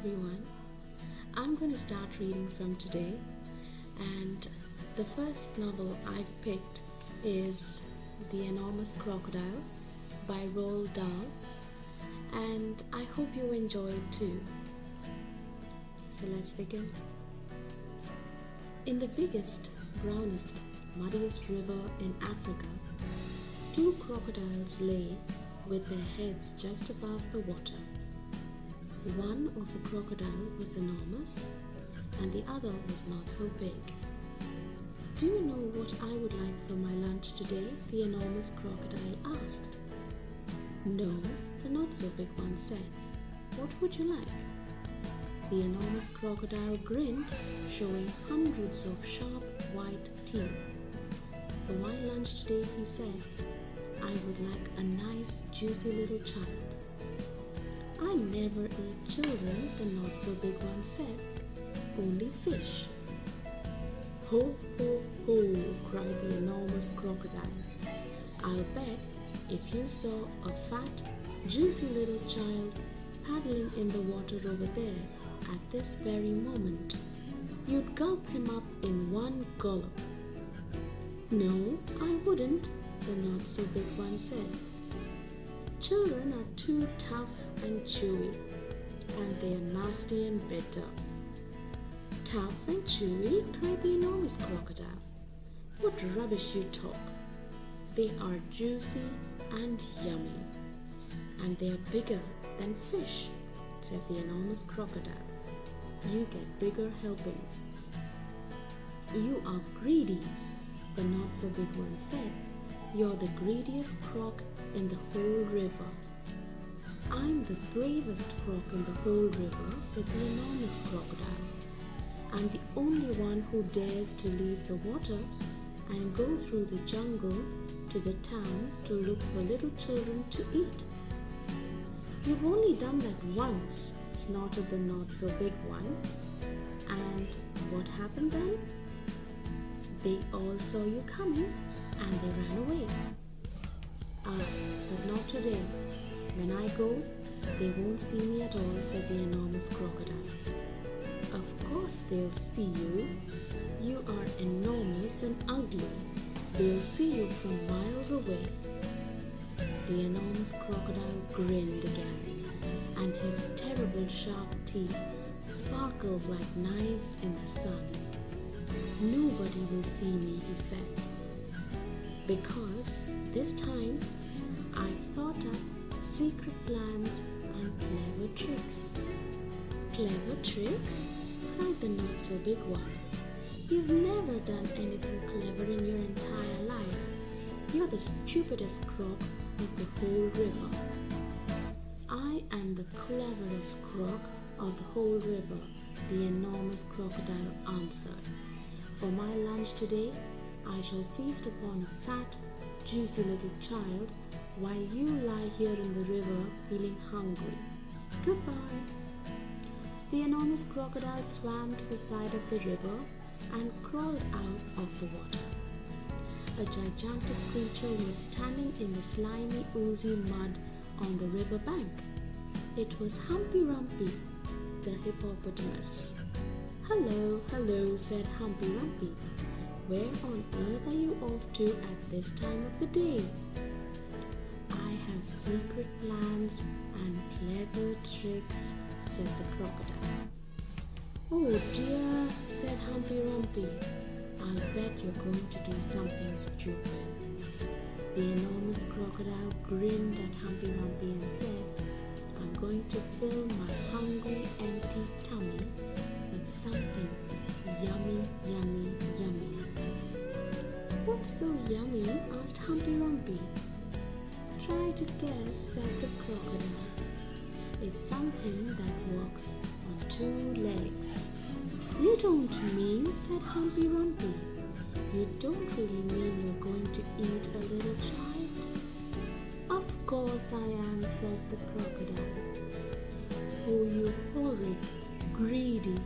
everyone. I'm going to start reading from today, and the first novel I've picked is The Enormous Crocodile by Roald Dahl, and I hope you enjoy it too. So let's begin. In the biggest, brownest, muddiest river in Africa, two crocodiles lay with their heads just above the water. One of the crocodile was enormous and the other was not so big. "Do you know what I would like for my lunch today?" the enormous crocodile asked. "No," the not so big one said. "What would you like?" The enormous crocodile grinned, showing hundreds of sharp white teeth. "For my lunch today," he said, "I would like a nice, juicy little child." "I never eat children," the not so big one said. "Only fish." "Ho, ho, ho," cried the enormous crocodile. "I'll bet if you saw a fat, juicy little child paddling in the water over there at this very moment, you'd gulp him up in one gulp." "No, I wouldn't," the not so big one said. "Children are too tough and chewy, and they are nasty and bitter." "Tough and chewy?" cried the enormous crocodile. "What rubbish you talk! They are juicy and yummy, and they are bigger than fish," said the enormous crocodile. "You get bigger helpings." "You are greedy," the not so big one said. "You're the greediest croc in the whole river." "I'm the bravest croc in the whole river," said the enormous crocodile. "I'm the only one who dares to leave the water and go through the jungle to the town to look for little children to eat." "You've only done that once," snorted the not so big one. "And what happened then?" "They all saw you coming and they ran away." "Ah, but not today. When I go, they won't see me at all," said the enormous crocodile. "Of course they'll see you. You are enormous and ugly. They'll see you from miles away." The enormous crocodile grinned again, and his terrible sharp teeth sparkled like knives in the sun. "Nobody will see me," he said, "because this time I've thought up secret plans and clever tricks." "Clever tricks?" cried the not so big one. "You've never done anything clever in your entire life. You're the stupidest croc of the whole river." "I am the cleverest croc of the whole river," the enormous crocodile answered. "For my lunch today, I shall feast upon a fat, juicy little child while you lie here in the river feeling hungry. Goodbye." The enormous crocodile swam to the side of the river and crawled out of the water. A gigantic creature was standing in the slimy, oozy mud on the river bank. It was Humpy Rumpy, the hippopotamus. "Hello, hello," said Humpy Rumpy. "Where on earth are you off to at this time of the day?" "I have secret plans and clever tricks," said the crocodile. "Oh dear," said Humpy Rumpy. "I'll bet you're going to do something stupid." The enormous crocodile grinned at Humpy Rumpy and said, "I'm going to fill my hungry, empty tummy with something yummy, yummy, yummy." "What's so yummy?" asked Humpy Rumpy. "Try to guess," said the crocodile. "It's something that walks on two legs." "You don't mean," said Humpy Rumpy. "You don't really mean you're going to eat a little child?" "Of course I am," said the crocodile. "Oh, you horrid, greedy,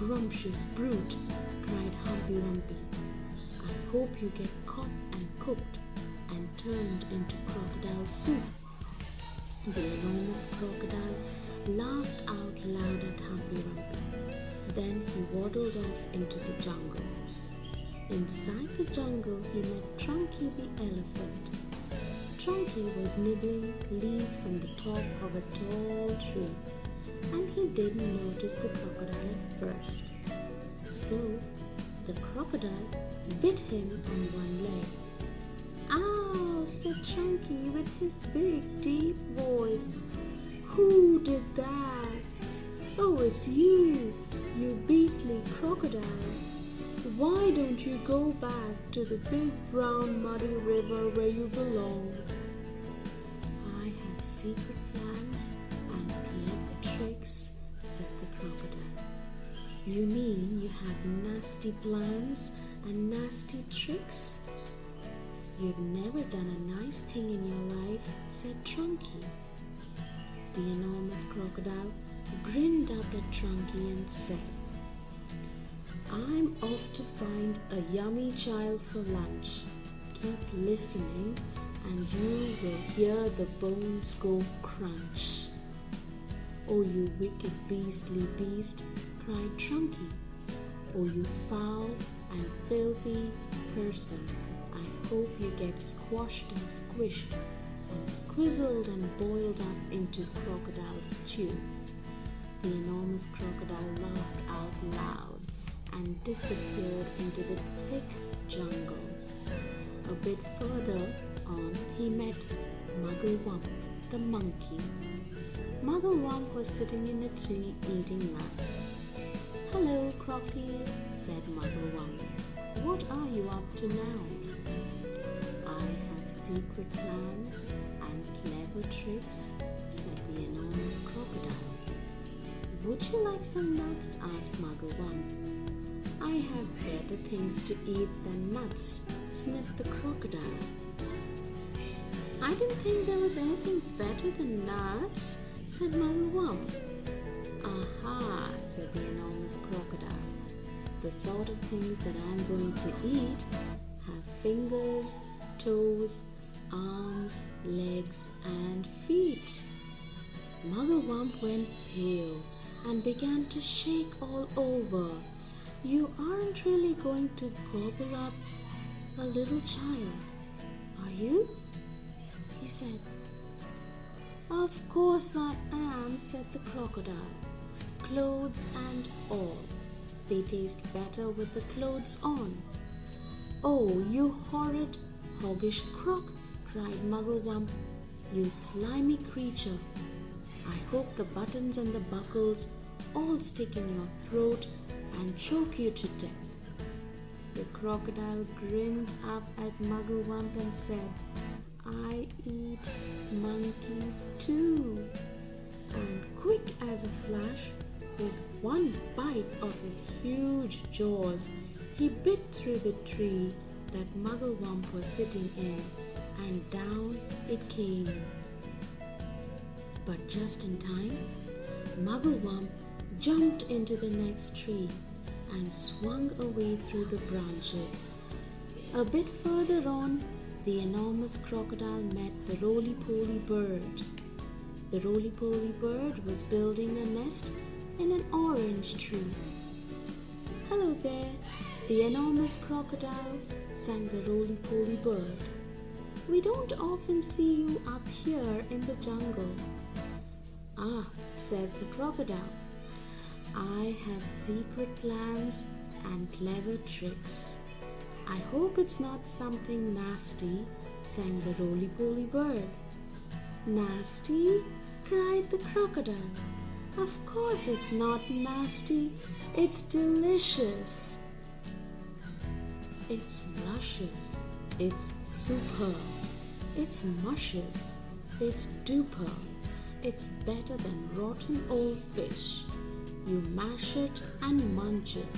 grumptious brute," cried Humpy Rumpy. "I hope you get caught and cooked and turned into crocodile soup." The enormous crocodile laughed out loud at Humpy waddled off into the jungle. Inside the jungle, he met Trunky the elephant. Trunky was nibbling leaves from the top of a tall tree, and he didn't notice the crocodile at first. So, the crocodile bit him on one leg. "Ow!" said Trunky with his big, deep voice. "Who did that?" "Oh, it's you, you beastly crocodile. Why don't you go back to the big, brown, muddy river where you belong?" "I have secret plans and clever tricks," said the crocodile. "You mean you have nasty plans and nasty tricks?" "You've never done a nice thing in your life," said Trunky. The enormous crocodile grinned up at Trunky and said, "I'm off to find a yummy child for lunch. Keep listening and you will hear the bones go crunch." "Oh, you wicked beastly beast," cried Trunky. "Oh, you foul and filthy person, I hope you get squashed and squished and squizzled and boiled up into crocodile stew." The enormous crocodile laughed out loud and disappeared into the thick jungle. A bit further on, he met Mugglewump, the monkey. Mugglewump was sitting in a tree eating nuts. "Hello, Crocky," said Mugglewump. "What are you up to now?" "I have secret plans and clever tricks," said the enormous crocodile. "Would you like some nuts?" asked Mugglewump. "I have better things to eat than nuts," sniffed the crocodile. "I didn't think there was anything better than nuts," said Mugglewump. "Aha," said the enormous crocodile. "The sort of things that I'm going to eat have fingers, toes, arms, legs, and feet." Mugglewump went pale and began to shake all over. "You aren't really going to gobble up a little child, are you?" he said. "Of course I am," said the crocodile. "Clothes and all. They taste better with the clothes on." "Oh, you horrid, hoggish croc," cried Mugglewump. "You slimy creature. I hope the buttons and the buckles all stick in your throat and choke you to death." The crocodile grinned up at Mugglewump and said, "I eat monkeys too." And quick as a flash, with one bite of his huge jaws, he bit through the tree that Mugglewump was sitting in, and down it came. But just in time, Mugglewump jumped into the next tree and swung away through the branches. A bit further on, the enormous crocodile met the roly-poly bird. The roly-poly bird was building a nest in an orange tree. "Hello there, the enormous crocodile," sang the roly-poly bird. "We don't often see you up here in the jungle." "Ah," said the crocodile, "I have secret plans and clever tricks. I hope it's not something nasty," sang the roly-poly bird. "Nasty?" cried the crocodile. "Of course it's not nasty. It's delicious. It's luscious. It's superb. It's mushes. It's duper. It's better than rotten old fish. You mash it and munch it.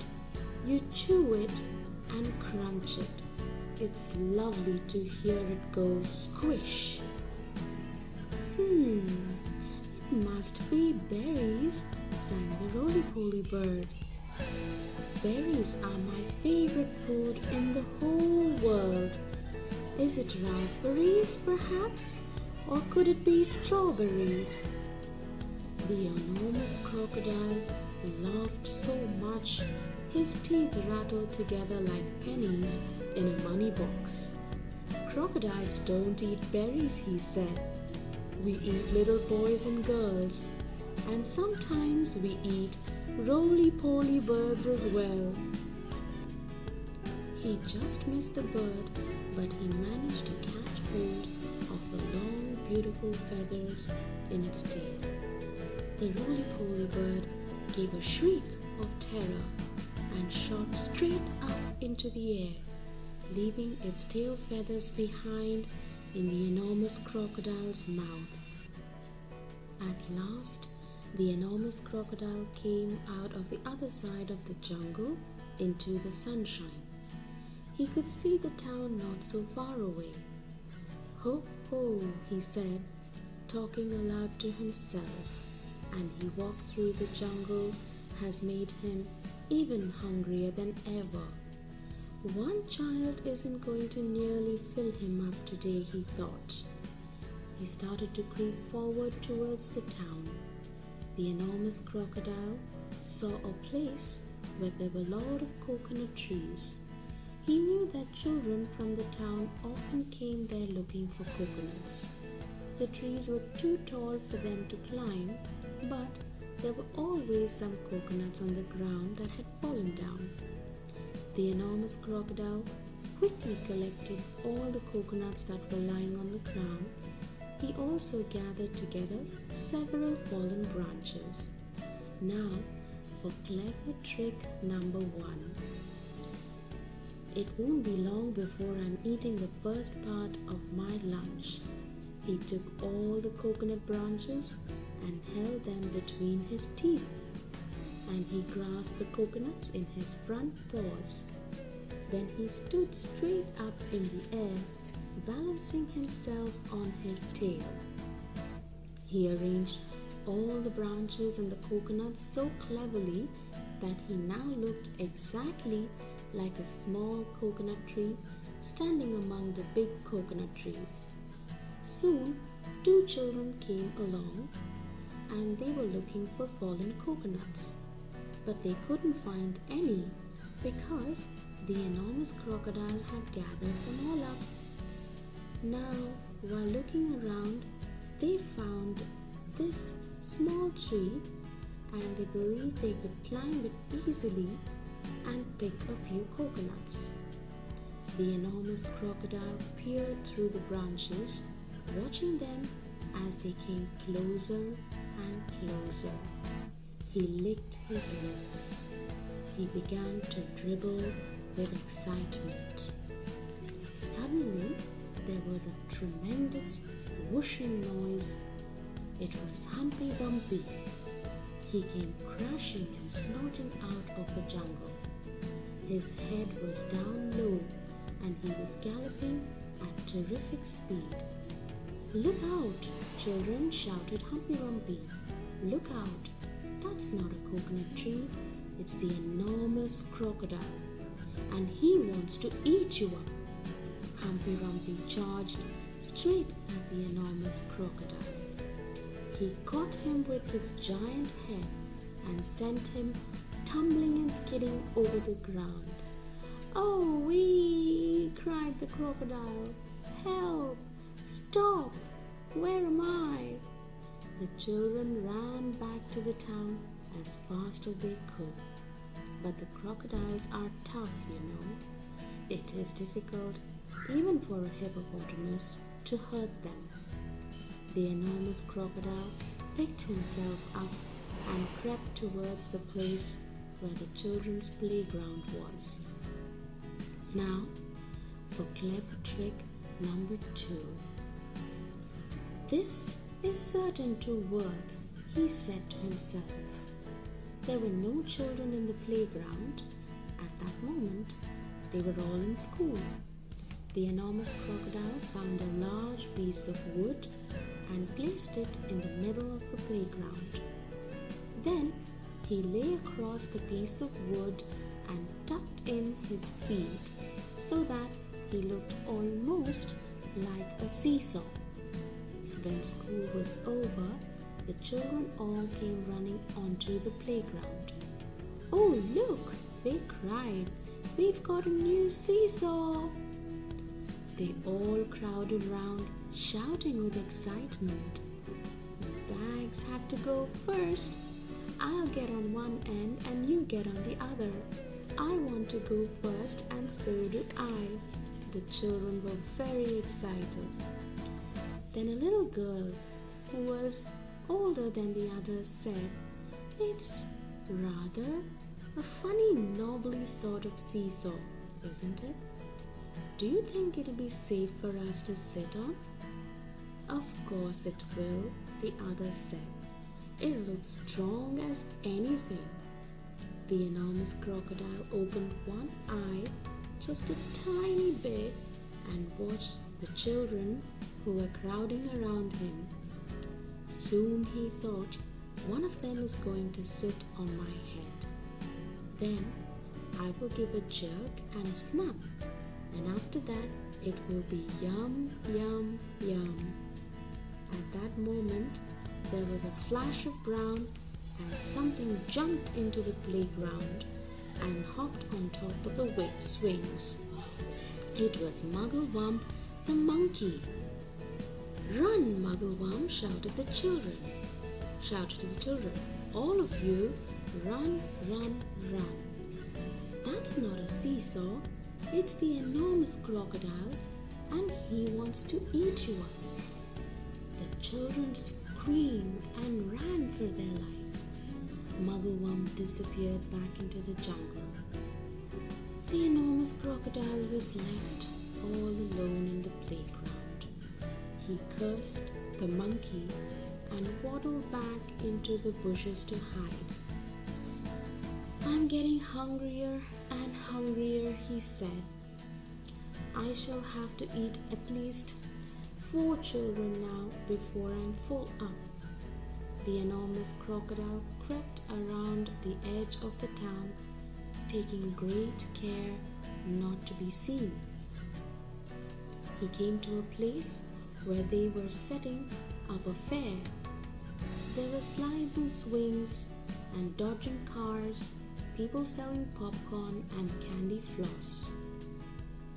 You chew it and crunch it. It's lovely to hear it go squish." It must be berries," sang the roly-poly bird. "Berries are my favorite food in the whole world. Is it raspberries, perhaps? Or could it be strawberries?" The enormous crocodile laughed so much his teeth rattled together like pennies in a money box. Crocodiles don't eat berries, he said. We eat little boys and girls, and sometimes we eat roly-poly birds as well. He just missed the bird, but he managed to catch hold of the long, beautiful feathers in its tail. The roly-poly bird gave a shriek of terror and shot straight up into the air, leaving its tail feathers behind in the enormous crocodile's mouth. At last, the enormous crocodile came out of the other side of the jungle into the sunshine. He could see the town not so far away. Ho, ho, he said, talking aloud to himself, and he walked through the jungle has made him even hungrier than ever. One child isn't going to nearly fill him up today, he thought. He started to creep forward towards the town. The enormous crocodile saw a place where there were a lot of coconut trees. He knew that children from the town often came there looking for coconuts. The trees were too tall for them to climb, but there were always some coconuts on the ground that had fallen down. The enormous crocodile quickly collected all the coconuts that were lying on the ground. He also gathered together several fallen branches. Now, for clever trick number 1. It won't be long before I'm eating the first part of my lunch. He took all the coconut branches and held them between his teeth, and he grasped the coconuts in his front paws. Then he stood straight up in the air, balancing himself on his tail. He arranged all the branches and the coconuts so cleverly that he now looked exactly like a small coconut tree standing among the big coconut trees. Soon, 2 children came along and they were looking for fallen coconuts, but they couldn't find any because the enormous crocodile had gathered them all up. Now, while looking around, they found this small tree and they believed they could climb it easily and pick a few coconuts. The enormous crocodile peered through the branches, watching them as they came closer and closer. He licked his lips. He began to dribble with excitement. Suddenly, there was a tremendous whooshing noise. It was Humpy Dumpy. He came crashing and snorting out of the jungle. His head was down low and he was galloping at terrific speed. "Look out, children," shouted Humpy Dumpy. "Look out. That's not a coconut tree. It's the enormous crocodile, and he wants to eat you up." Humpy Dumpy charged straight at the enormous crocodile. He caught him with his giant head and sent him tumbling and skidding over the ground. "Oh, wee!" cried the crocodile. "Help! Stop! Where am I?" The children ran back to the town as fast as they could. But the crocodiles are tough, you know. It is difficult, even for a hippopotamus, to hurt them. The enormous crocodile picked himself up and crept towards the place where the children's playground was. Now, for clever trick number 2. "This is certain to work," he said to himself. There were no children in the playground. At that moment, they were all in school. The enormous crocodile found a large piece of wood and placed it in the middle of the playground. Then he lay across the piece of wood and tucked in his feet so that he looked almost like a seesaw. When school was over, The children all came running onto the playground. "Oh, look!" they cried. "We've got a new seesaw!" They all crowded round, shouting with excitement. "Bags have to go first. I'll get on one end and you get on the other. I want to go first and so do I." The children were very excited. Then a little girl, who was older than the others, said, "It's rather a funny, knobbly sort of seesaw, isn't it? Do you think it'll be safe for us to sit on?" "Of course it will," the others said. "It'll look strong as anything." The enormous crocodile opened one eye just a tiny bit and watched the children who were crowding around him. Soon he thought, "One of them is going to sit on my head. Then I will give a jerk and a snap, and after that it will be yum, yum, yum." At that moment, there was a flash of brown and something jumped into the playground and hopped on top of the swings. It was Mugglewump the monkey. "Run, Mugglewump!" shouted to the children. "All of you, run, run, run. That's not a seesaw. It's the enormous crocodile, and he wants to eat you up." The children screamed and ran for their lives. Mugglewump disappeared back into the jungle. The enormous crocodile was left all alone in the playground. He cursed the monkey and waddled back into the bushes to hide. "I'm getting hungrier and hungrier," he said. "I shall have to eat at least 4 children now before I'm full up." The enormous crocodile crept around the edge of the town, taking great care not to be seen. He came to a place where they were setting up a fair. There were slides and swings and dodging cars, people selling popcorn and candy floss.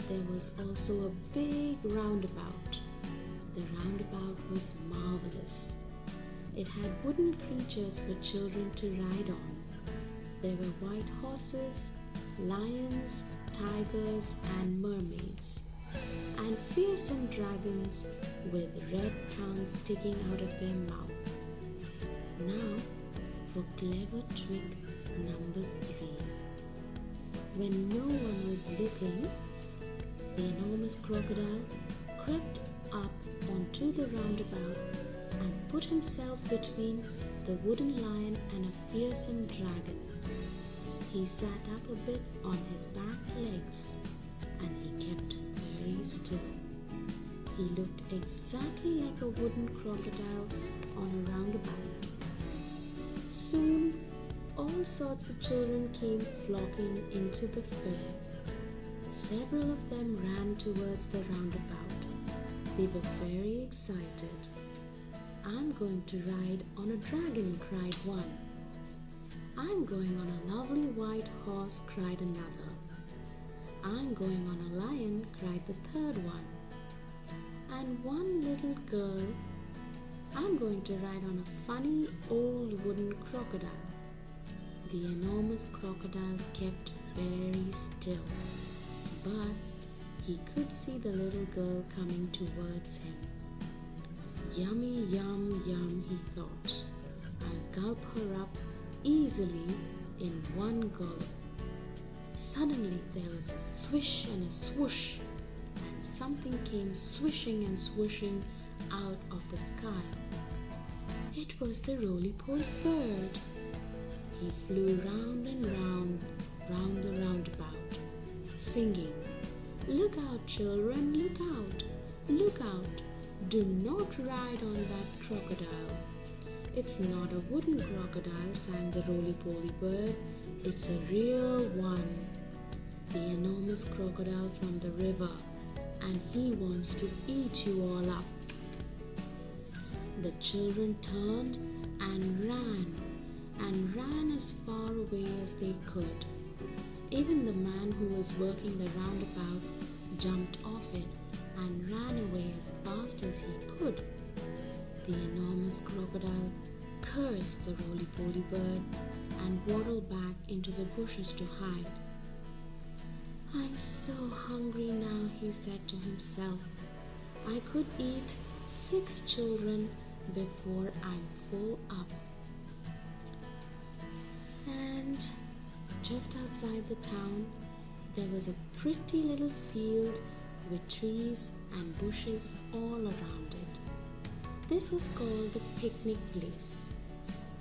There was also a big roundabout. The roundabout was marvelous. It had wooden creatures for children to ride on. There were white horses, lions, tigers, and mermaids, and fearsome dragons with red tongues sticking out of their mouth. Now for clever trick number 3. When no one was looking, the enormous crocodile crept up onto the roundabout and put himself between the wooden lion and a fearsome dragon. He sat up a bit on his back legs and he kept very still. He looked exactly like a wooden crocodile on a roundabout. Soon, all sorts of children came flocking into the fair. Several of them ran towards the roundabout. They were very excited. "I'm going to ride on a dragon," cried one. "I'm going on a lovely white horse," cried another. "I'm going on a lion," cried the third one. And one little girl, "I'm going to ride on a funny old wooden crocodile." The enormous crocodile kept very still, but he could see the little girl coming towards him. "Yummy, yum, yum," he thought. "I'll gulp her up easily in one gulp." Suddenly there was a swish and a swoosh, and something came swishing and swooshing out of the sky. It was the roly-poly bird. He flew round and round the roundabout, singing, "Look out, children, look out, look out. Do not ride on that crocodile." "It's not a wooden crocodile," sang the roly-poly bird. "It's a real one, the enormous crocodile from the river, and he wants to eat you all up." The children turned and ran as far away as they could. Even the man who was working the roundabout jumped off it and ran away as fast as he could. The enormous crocodile cursed the roly-poly bird and waddled back into the bushes to hide. "I'm so hungry now," he said to himself. "I could eat 6 children before I'm full up." And just outside the town, there was a pretty little field with trees and bushes all around it. This was called the picnic place.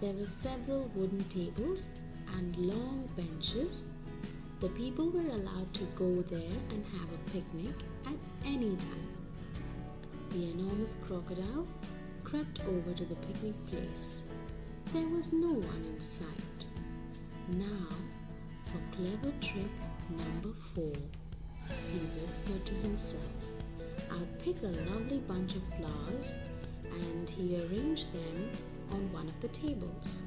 There were several wooden tables and long benches. The people were allowed to go there and have a picnic at any time. The enormous crocodile crept over to the picnic place. There was no one in sight. "Now, for clever trick number 4, he whispered to himself. "I'll pick a lovely bunch of flowers," and he arranged them on one of the tables.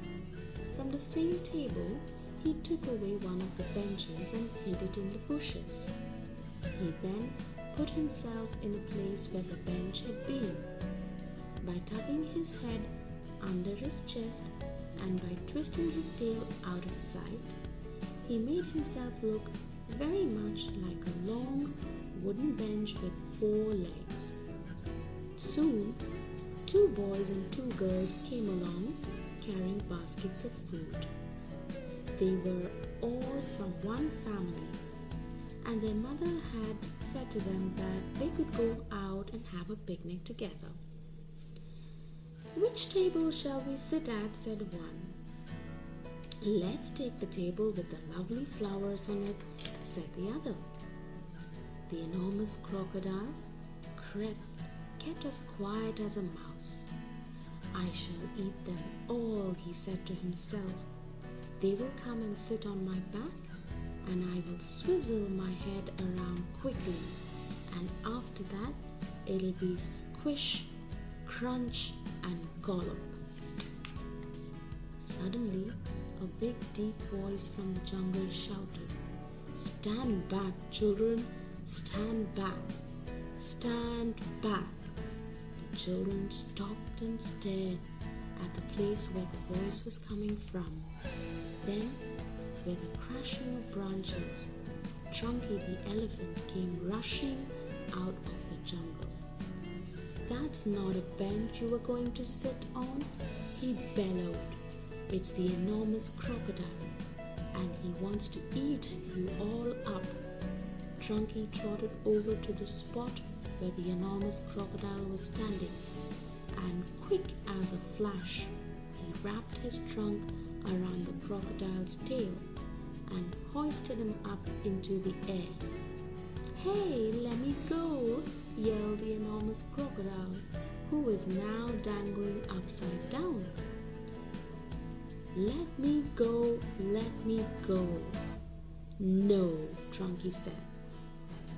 From the same table, he took away one of the benches and hid it in the bushes. He then put himself in a place where the bench had been. By tucking his head under his chest and by twisting his tail out of sight, he made himself look very much like a long wooden bench with 4 legs. Soon, 2 boys and 2 girls came along carrying baskets of food. They were all from one family, and their mother had said to them that they could go out and have a picnic together. "Which table shall we sit at?" said one. "Let's take the table with the lovely flowers on it," said the other. The enormous crocodile kept as quiet as a mouse. "I shall eat them all," he said to himself. "They will come and sit on my back, and I will swizzle my head around quickly, and after that it'll be squish, crunch, and gollop." Suddenly, a big deep voice from the jungle shouted, "Stand back, children! Stand back! Stand back!" The children stopped and stared at the place where the voice was coming from. Then, with a crashing of branches, Trunky the elephant came rushing out of the jungle. "That's not a bench you were going to sit on," he bellowed. "It's the enormous crocodile, and he wants to eat you all up." Trunky trotted over to the spot where the enormous crocodile was standing, and quick as a flash, he wrapped his trunk around the crocodile's tail and hoisted him up into the air. "Hey, let me go!" yelled the enormous crocodile, who was now dangling upside down. "Let me go, let me go." "No," Trunky said.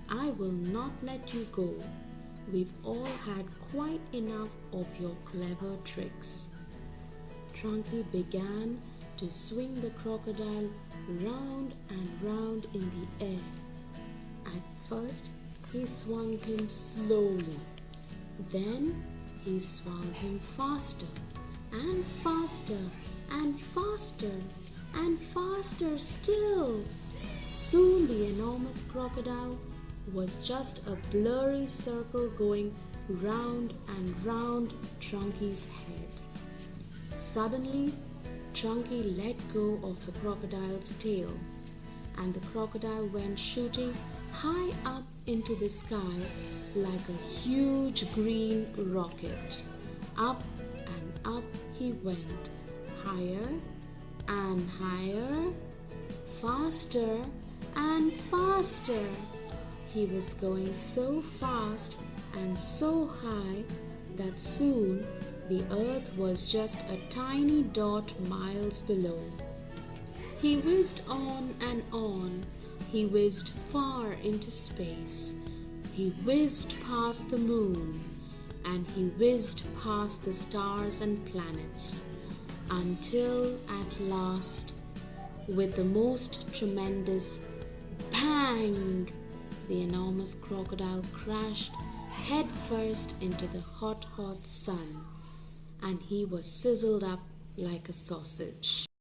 "I will not let you go. We've all had quite enough of your clever tricks." Trunky began to swing the crocodile round and round in the air. At first, he swung him slowly. Then, he swung him faster and faster and faster and faster still. Soon, the enormous crocodile was just a blurry circle going round and round Trunky's head. Suddenly, Trunky let go of the crocodile's tail, and the crocodile went shooting high up into the sky like a huge green rocket. Up and up he went, higher and higher, faster and faster. He was going so fast and so high that soon the earth was just a tiny dot miles below. He whizzed on and on. He whizzed far into space. He whizzed past the moon, and he whizzed past the stars and planets. until at last, with the most tremendous bang, the enormous crocodile crashed head first into the hot, hot sun, and he was sizzled up like a sausage.